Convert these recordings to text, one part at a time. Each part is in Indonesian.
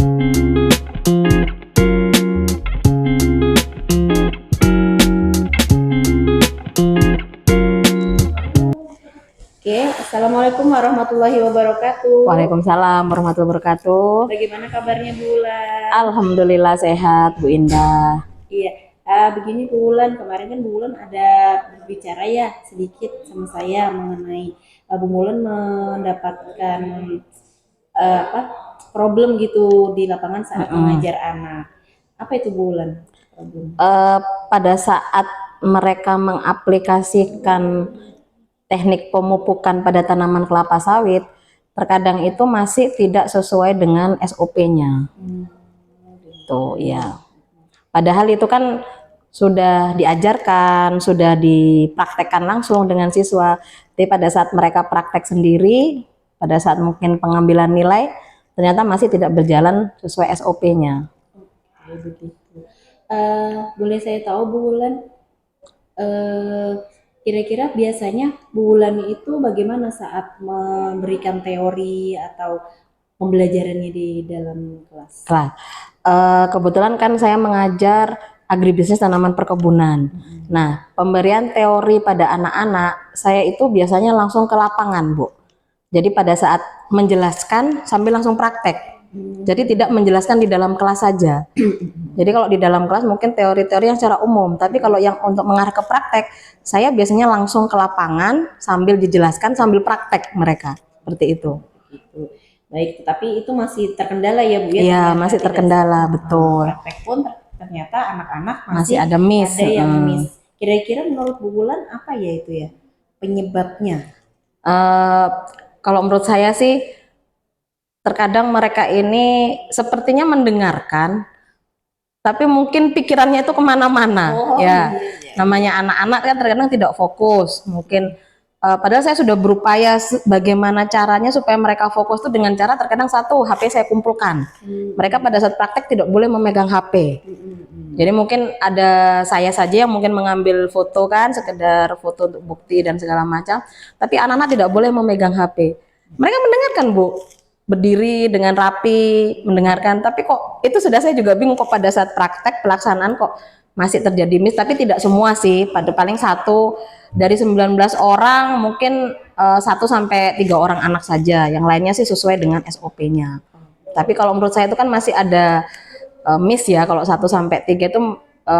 Oke, Assalamualaikum warahmatullahi wabarakatuh. Waalaikumsalam warahmatullahi wabarakatuh. Bagaimana kabarnya Bu Wulan? Alhamdulillah sehat Bu Indah. Iya, begini Bu Wulan, kemarin kan Bu Wulan ada berbicara ya sedikit sama saya mengenai Bu Wulan mendapatkan apa problem gitu di lapangan saat mengajar anak. Apa itu Bu Wulan? Pada saat mereka mengaplikasikan teknik pemupukan pada tanaman kelapa sawit, terkadang itu masih tidak sesuai dengan SOP-nya. Tuh ya. Padahal itu kan sudah diajarkan, sudah dipraktekkan langsung dengan siswa. Tapi pada saat mereka praktek sendiri, pada saat mungkin pengambilan nilai, ternyata masih tidak berjalan sesuai SOP-nya. Boleh saya tahu Bu Wulan, kira-kira biasanya Bu Wulan itu bagaimana saat memberikan teori atau pembelajarannya di dalam kelas? Kebetulan kan saya mengajar agribisnis tanaman perkebunan. Nah, pemberian teori pada anak-anak, saya itu biasanya langsung ke lapangan, Bu. Jadi pada saat menjelaskan sambil langsung praktek. Jadi tidak menjelaskan di dalam kelas saja. Jadi kalau di dalam kelas mungkin teori-teori yang secara umum, tapi kalau yang untuk mengarah ke praktek, saya biasanya langsung ke lapangan sambil dijelaskan sambil praktek mereka. Seperti itu. Baik, tapi itu masih terkendala ya Bu ya? Iya, masih terkendala, betul. Praktek pun ternyata anak-anak masih ada miss. Ada yang miss. Kira-kira menurut Bu Wulan apa ya itu ya penyebabnya? Kalau menurut saya sih, terkadang mereka ini sepertinya mendengarkan, tapi mungkin pikirannya itu kemana-mana. Ya, namanya anak-anak kan terkadang tidak fokus. Mungkin padahal saya sudah berupaya bagaimana caranya supaya mereka fokus tuh dengan cara terkadang satu HP saya kumpulkan. Mereka pada saat praktek tidak boleh memegang HP. Jadi mungkin ada saya saja yang mungkin mengambil foto kan, sekedar foto untuk bukti dan segala macam. Tapi anak-anak tidak boleh memegang HP. Mereka mendengarkan Bu, berdiri dengan rapi, mendengarkan. Tapi kok itu sudah saya juga bingung kok pada saat praktek pelaksanaan kok masih terjadi miss. Tapi tidak semua sih, pada paling satu dari 19 orang mungkin 1 sampai 3 orang anak saja. Yang lainnya sih sesuai dengan SOP-nya. Tapi kalau menurut saya itu kan masih ada miss ya, kalau 1 sampai 3 itu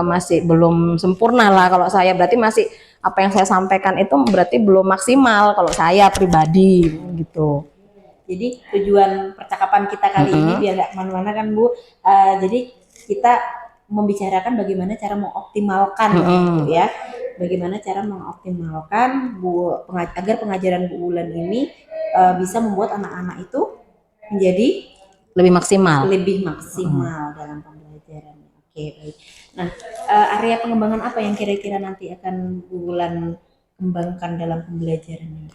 masih belum sempurna lah kalau saya, berarti masih apa yang saya sampaikan itu berarti belum maksimal kalau saya pribadi gitu. Jadi tujuan percakapan kita kali ini biar nggak kemana-mana kan Bu, jadi kita membicarakan bagaimana cara mengoptimalkan gitu ya, bagaimana cara mengoptimalkan agar pengajaran Bu Wulan ini bisa membuat anak-anak itu menjadi lebih maksimal dalam pembelajaran. Oke, baik. Nah, area pengembangan apa yang kira-kira nanti akan Bu Wulan kembangkan dalam pembelajaran ini?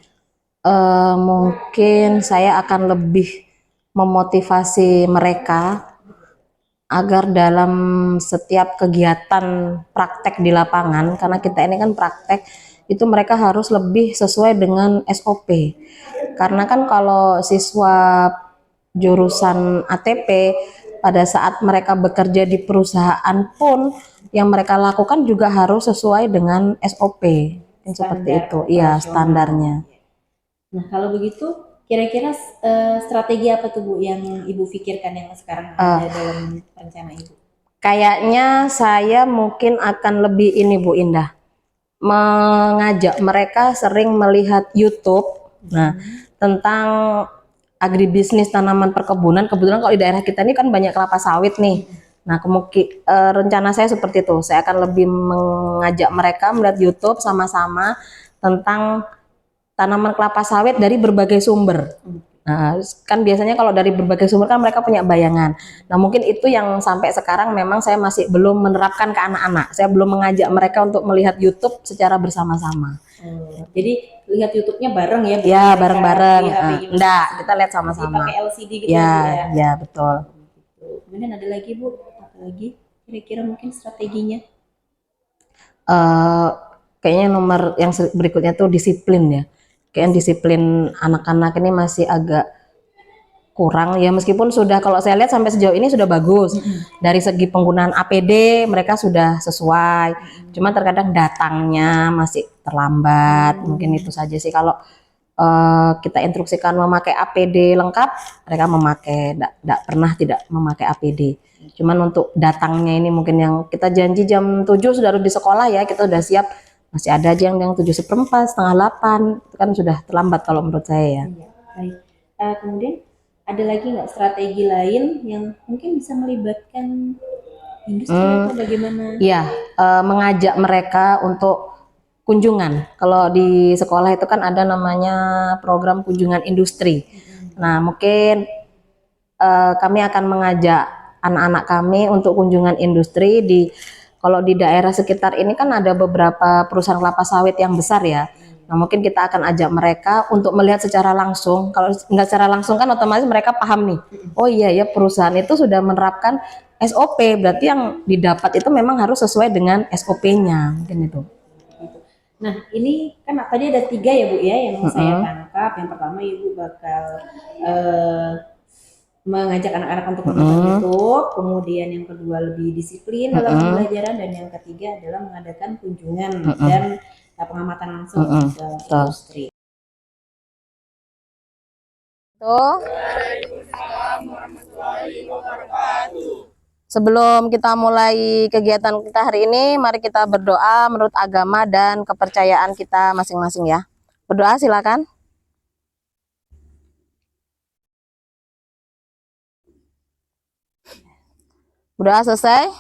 Mungkin saya akan lebih memotivasi mereka agar dalam setiap kegiatan praktek di lapangan, karena kita ini kan praktek, itu mereka harus lebih sesuai dengan SOP. Karena kan kalau siswa jurusan ATP pada saat mereka bekerja di perusahaan pun yang mereka lakukan juga harus sesuai dengan SOP. Seperti itu, iya standarnya. Nah, kalau begitu kira-kira strategi apa tuh Bu yang Ibu pikirkan yang sekarang ada dalam rencana Ibu? Kayaknya saya mungkin akan lebih ini Bu Indah, mengajak mereka sering melihat YouTube tentang agribisnis tanaman perkebunan. Kebetulan kalau di daerah kita ini kan banyak kelapa sawit nih. Nah, rencana saya seperti itu. Saya akan lebih mengajak mereka melihat YouTube sama-sama tentang tanaman kelapa sawit dari berbagai sumber. Nah, kan biasanya kalau dari berbagai sumber kan mereka punya bayangan. Nah, mungkin itu yang sampai sekarang memang saya masih belum menerapkan ke anak-anak. Saya belum mengajak mereka untuk melihat YouTube secara bersama-sama. Jadi lihat YouTube-nya bareng ya? Ya, bareng-bareng. Enggak, kita lihat sama-sama. Pakai LCD gitu ya? Ya, betul. Kemudian ada lagi Bu, apa lagi? Kira-kira mungkin strateginya? Kayaknya nomor yang berikutnya tuh disiplin ya. Kayaknya disiplin anak-anak ini masih agak kurang ya, meskipun sudah, kalau saya lihat sampai sejauh ini sudah bagus. Dari segi penggunaan APD mereka sudah sesuai, cuma terkadang datangnya masih terlambat. Mungkin itu saja sih. Kalau kita instruksikan memakai APD lengkap, mereka memakai, tidak pernah tidak memakai APD. Cuman untuk datangnya ini mungkin yang kita janji jam 7 sudah harus di sekolah ya, kita udah siap, masih ada aja yang 7:15, setengah 8, itu kan sudah terlambat kalau menurut saya ya. Iya, baik. Kemudian ada lagi nggak strategi lain yang mungkin bisa melibatkan industri atau bagaimana? Iya, mengajak mereka untuk kunjungan. Kalau di sekolah itu kan ada namanya program kunjungan industri. Nah, mungkin kami akan mengajak anak-anak kami untuk kunjungan industri di, kalau di daerah sekitar ini kan ada beberapa perusahaan kelapa sawit yang besar ya. Nah, mungkin kita akan ajak mereka untuk melihat secara langsung. Kalau nggak secara langsung kan otomatis mereka paham nih. Oh iya ya, perusahaan itu sudah menerapkan SOP, berarti yang didapat itu memang harus sesuai dengan SOP-nya, mungkin itu. Nah, ini kan tadi ada 3 ya Bu ya yang saya tangkap. Yang pertama Ibu bakal mengajak anak-anak untuk menonton YouTube, kemudian yang kedua lebih disiplin dalam pembelajaran, dan yang ketiga adalah mengadakan kunjungan dan pengamatan langsung ke industri. Tuh. Sebelum kita mulai kegiatan kita hari ini, mari kita berdoa menurut agama dan kepercayaan kita masing-masing ya. Berdoa silakan. Berdoa selesai.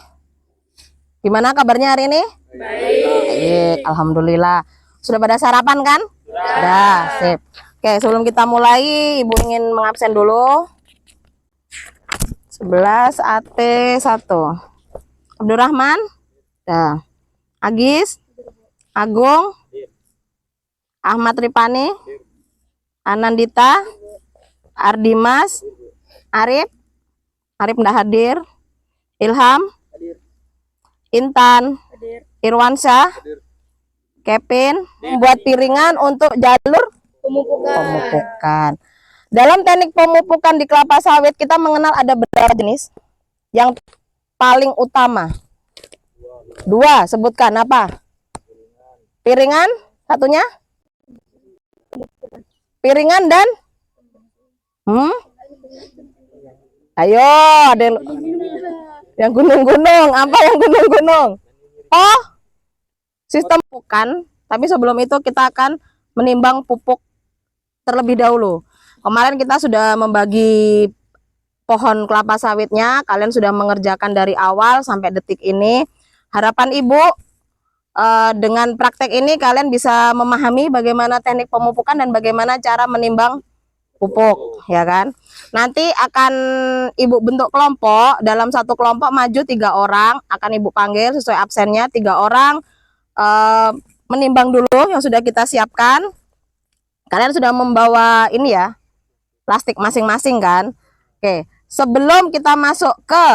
Gimana kabarnya hari ini? Baik. Alhamdulillah. Sudah pada sarapan kan? Sudah. Sip. Oke, sebelum kita mulai, Ibu ingin mengabsen dulu. 11 AT1. Abdurrahman, dah. Agis, Agung, Ahmad Ripani, Anandita, Ardimas, Arif nggak hadir, Ilham, Intan, Irwansyah, Kevin, membuat piringan untuk jalur pemupukan. Dalam teknik pemupukan di kelapa sawit kita mengenal ada beberapa jenis. Yang paling utama 2, sebutkan apa? Piringan, satunya? Piringan dan ayo, ada yang gunung-gunung. Apa yang gunung-gunung? Oh, sistem pupukan. Tapi sebelum itu kita akan menimbang pupuk terlebih dahulu. Kemarin kita sudah membagi pohon kelapa sawitnya, kalian sudah mengerjakan dari awal sampai detik ini. Harapan Ibu dengan praktek ini kalian bisa memahami bagaimana teknik pemupukan dan bagaimana cara menimbang pupuk, ya kan? Nanti akan Ibu bentuk kelompok. Dalam satu kelompok maju 3 orang, akan Ibu panggil sesuai absennya 3 orang, menimbang dulu yang sudah kita siapkan. Kalian sudah membawa ini ya, plastik masing-masing kan? Oke, sebelum kita masuk ke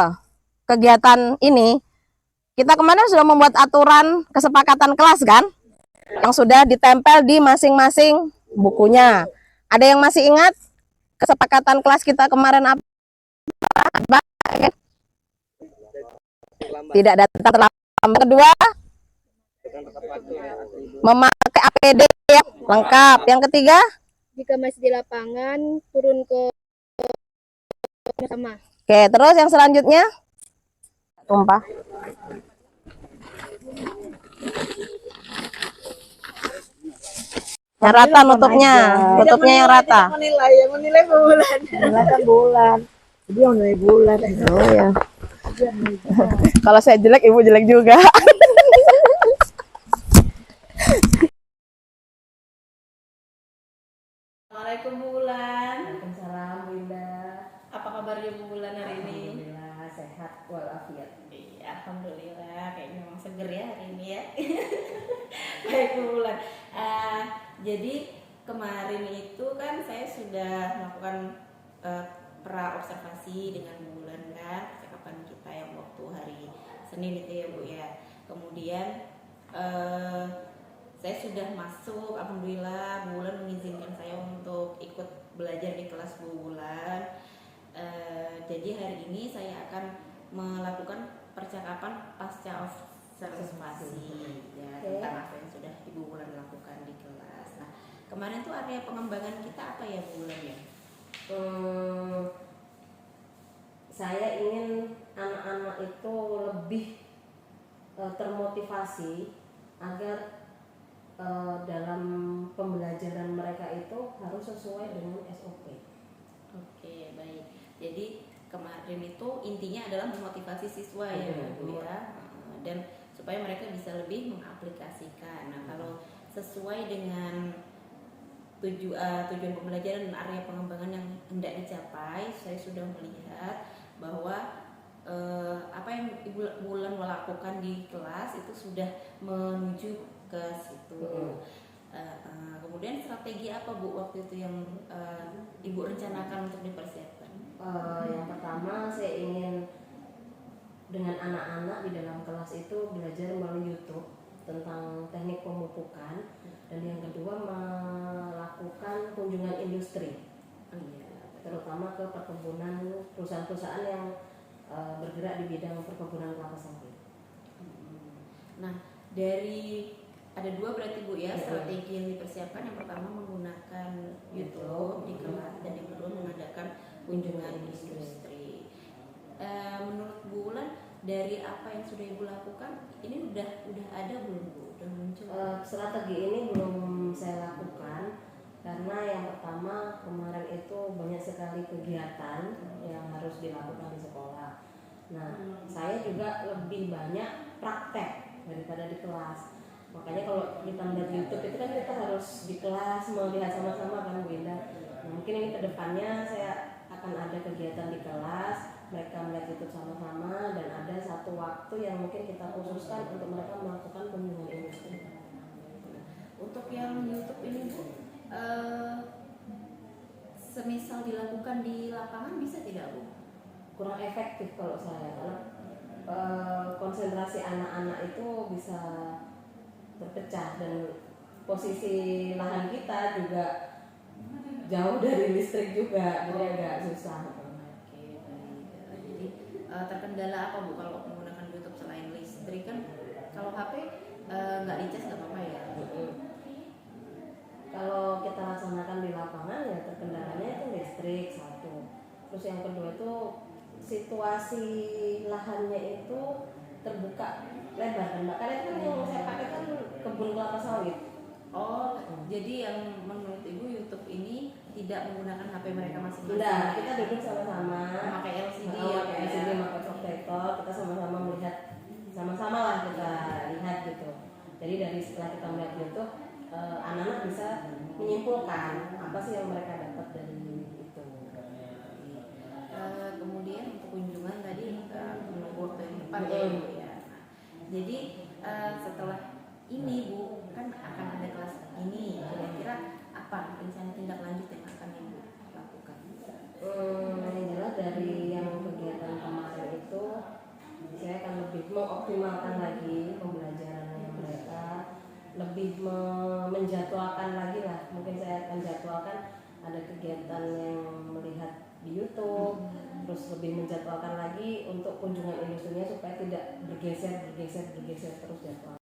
kegiatan ini, kita kemarin sudah membuat aturan kesepakatan kelas kan? Yang sudah ditempel di masing-masing bukunya. Ada yang masih ingat kesepakatan kelas kita kemarin apa? Tidak datang terlambat. Kedua, memakai APD yang lengkap. Yang ketiga, jika masih di lapangan turun ke sama. Oke, terus yang selanjutnya tumpah. Yang rata nutupnya yang rata. Menilai bulan. Menilai bulan. Jadi yang menilai bulan. Oh ya. Kalau saya jelek, Ibu jelek juga. Assalamualaikum Bu Bulan. Waalaikumsalam Bu Indah. Apa kabarnya Bu Bulan hari ini? Alhamdulillah sehat walafiat. Iya, alhamdulillah. Kayaknya memang seger ya hari ini ya. Baik Bu Bulan. Jadi kemarin itu kan saya sudah melakukan pra observasi dengan Bu Bulan kan, percakapan kita yang waktu hari Senin itu ya Bu ya. Kemudian saya sudah masuk, alhamdulillah Bu Bulan mengizinkan saya untuk ikut belajar di kelas Bu Bulan. Jadi hari ini saya akan melakukan percakapan pasca observasi ya, tentang apa yang sudah Ibu Wulan lakukan di kelas. Nah, kemarin tuh area pengembangan kita apa ya Bu Wulan ya? Saya ingin anak-anak itu lebih termotivasi agar dalam pembelajaran mereka itu harus sesuai dengan SOP. Oke, baik. Jadi kemarin itu intinya adalah memotivasi siswa ya, Bu ya, dan supaya mereka bisa lebih mengaplikasikan. Nah, kalau sesuai dengan tujuan pembelajaran dan area pengembangan yang hendak dicapai, saya sudah melihat bahwa apa yang Ibu Wulan lakukan di kelas itu sudah menuju ke situ. Kemudian strategi apa Bu waktu itu yang Ibu rencanakan untuk dipersiapkan? Yang pertama saya ingin dengan anak-anak di dalam kelas itu belajar melalui YouTube tentang teknik pemupukan, dan yang kedua melakukan kunjungan industri, terutama ke perkebunan perusahaan-perusahaan yang bergerak di bidang perkebunan kelapa sawit. Nah, dari ada dua berarti Bu ya strategi yang dipersiapkan. Yang pertama menggunakan YouTube di kelas, dan yang kedua mengadakan kunjungan industri. Menurut Bu Wulan, dari apa yang sudah Ibu lakukan ini udah ada belum Bu? Udah muncul? Strategi ini belum saya lakukan karena yang pertama kemarin itu banyak sekali kegiatan yang harus dilakukan di sekolah. Nah, saya juga lebih banyak praktek daripada di kelas. Makanya kalau kita melihat YouTube itu kan kita harus di kelas melihat sama-sama kan Bu Indah. Nah, mungkin ini kedepannya saya akan ada kegiatan di kelas, mereka melihat YouTube sama-sama, dan ada satu waktu yang mungkin kita khususkan untuk mereka melakukan kunjungan industri. Untuk yang YouTube ini Bu, semisal dilakukan di lapangan bisa tidak Bu? Kurang efektif kalau saya, karena konsentrasi anak-anak itu bisa terpecah, dan posisi lahan kita juga jauh dari listrik juga, jadi agak susah. Oke, baik. Jadi terkendala apa Bu kalau menggunakan YouTube selain listrik? Kan kalau HP nggak dicas nggak apa-apa ya. Kalau kita laksanakan di lapangan ya terkendalanya itu listrik satu. Terus yang kedua itu situasi lahannya itu terbuka lebar, dan makanya kan yang saya pakai kan kebun kelapa sawit. Oh, jadi yang menurut Ibu YouTube ini tidak menggunakan HP mereka masing-masing? Tidak, kita duduk sama-sama, Pakai LCD ya, pakai LCD, pakai proyektor, kita sama-sama melihat, sama-sama lah kita lihat gitu. Jadi dari setelah kita melihat YouTube, anak-anak bisa menyimpulkan apa sih yang mereka dapat dari itu. Kemudian untuk kunjungan tadi menunggu waktu yang tepat ya Bu ya. Nah, jadi setelah ini Bu kan akan ada kelas ini, kira-kira apa rencana tindak lanjut yang akan Ibu lakukan? Yang jelas dari yang kegiatan kemarin itu saya akan lebih mengoptimalkan lagi pembelajarannya mereka, lebih menjadwalkan lagi lah. Mungkin saya akan jadwalkan ada kegiatan yang melihat di YouTube, terus lebih menjadwalkan lagi untuk kunjungan industrinya supaya tidak bergeser terus jadwal.